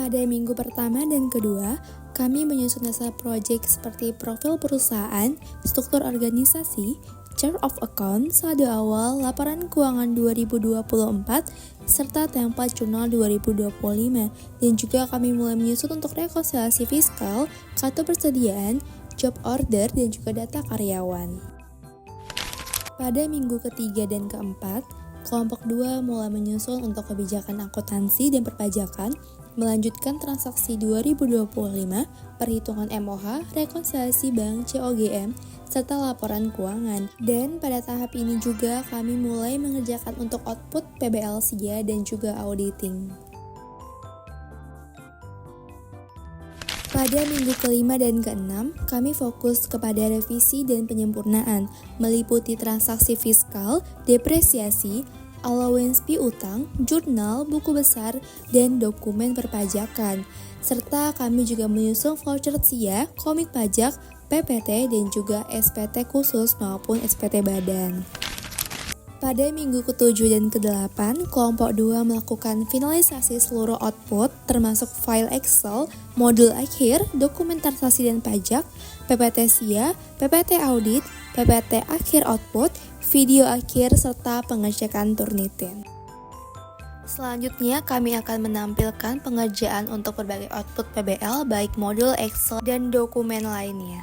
Pada minggu pertama dan kedua, kami menyusun dasar proyek seperti profil perusahaan, struktur organisasi, chart of account, saldo awal, laporan keuangan 2024, serta template jurnal 2025. Dan juga kami mulai menyusun untuk rekonsiliasi fiskal, kartu persediaan, job order, dan juga data karyawan. Pada minggu ketiga dan keempat, kelompok 2 mulai menyusun untuk kebijakan akuntansi dan perpajakan, melanjutkan transaksi 2025, perhitungan MOH, rekonsiliasi bank COGM, serta laporan keuangan. Dan pada tahap ini juga kami mulai mengerjakan untuk output PBL SIA dan juga auditing. Pada minggu kelima dan keenam, kami fokus kepada revisi dan penyempurnaan, meliputi transaksi fiskal, depresiasi, allowance piutang, jurnal, buku besar, dan dokumen perpajakan. Serta kami juga menyusun voucher SIA, komik pajak, PPT, dan juga SPT khusus maupun SPT badan. Pada minggu ke-7 dan ke-8, kelompok 2 melakukan finalisasi seluruh output termasuk file Excel, modul akhir, dokumen transaksi dan pajak, PPT SIA, PPT audit, PPT akhir output, video akhir, serta pengecekan Turnitin. Selanjutnya, kami akan menampilkan pengerjaan untuk berbagai output PBL baik modul Excel dan dokumen lainnya.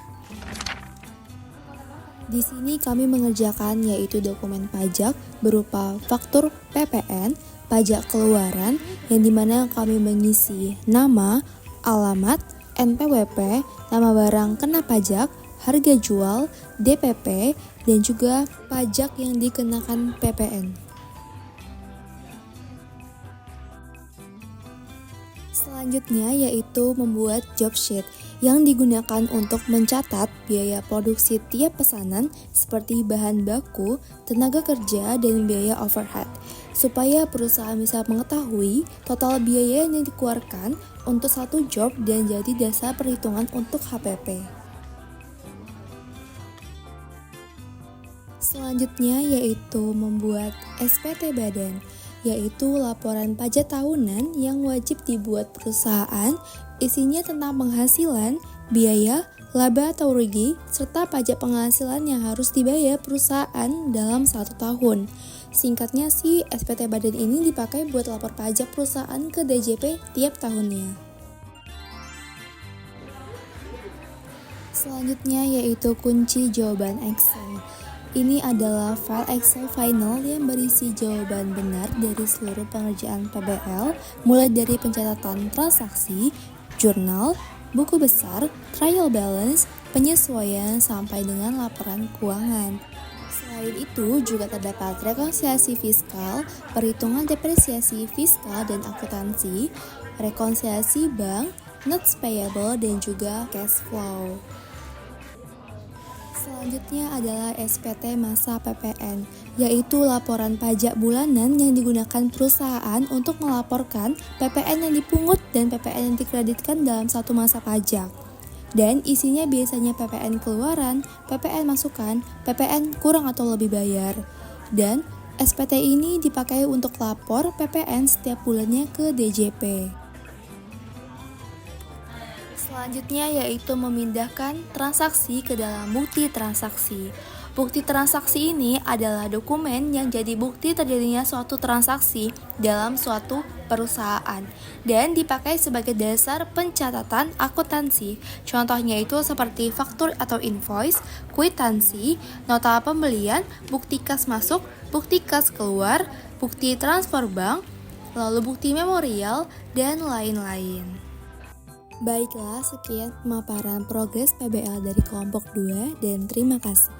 Di sini kami mengerjakan yaitu dokumen pajak berupa faktur PPN, pajak keluaran, yang dimana kami mengisi nama, alamat, NPWP, nama barang kena pajak, harga jual, DPP, dan juga pajak yang dikenakan PPN. Selanjutnya yaitu membuat job sheet yang digunakan untuk mencatat biaya produksi tiap pesanan seperti bahan baku, tenaga kerja, dan biaya overhead, supaya perusahaan bisa mengetahui total biaya yang dikeluarkan untuk satu job dan jadi dasar perhitungan untuk HPP. Selanjutnya yaitu membuat SPT badan, yaitu laporan pajak tahunan yang wajib dibuat perusahaan, isinya tentang penghasilan, biaya, laba atau rugi, serta pajak penghasilan yang harus dibayar perusahaan dalam 1 tahun. Singkatnya sih, SPT badan ini dipakai buat lapor pajak perusahaan ke DJP tiap tahunnya. Selanjutnya yaitu kunci jawaban Excel. Ini adalah file Excel final yang berisi jawaban benar dari seluruh pengerjaan PBL, mulai dari pencatatan transaksi, jurnal, buku besar, trial balance, penyesuaian, sampai dengan laporan keuangan. Selain itu, juga terdapat rekonsiliasi fiskal, perhitungan depresiasi fiskal dan akuntansi, rekonsiliasi bank, notes payable, dan juga cash flow. Selanjutnya adalah SPT masa PPN, yaitu laporan pajak bulanan yang digunakan perusahaan untuk melaporkan PPN yang dipungut dan PPN yang dikreditkan dalam satu masa pajak. Dan isinya biasanya PPN keluaran, PPN masukan, PPN kurang atau lebih bayar. Dan SPT ini dipakai untuk lapor PPN setiap bulannya ke DJP. Selanjutnya yaitu memindahkan transaksi ke dalam bukti transaksi. Bukti transaksi ini adalah dokumen yang jadi bukti terjadinya suatu transaksi dalam suatu perusahaan dan dipakai sebagai dasar pencatatan akuntansi. Contohnya itu seperti faktur atau invoice, kwitansi, nota pembelian, bukti kas masuk, bukti kas keluar, bukti transfer bank, lalu bukti memorial, dan lain-lain. Baiklah, sekian pemaparan progres PBL dari kelompok 2 dan terima kasih.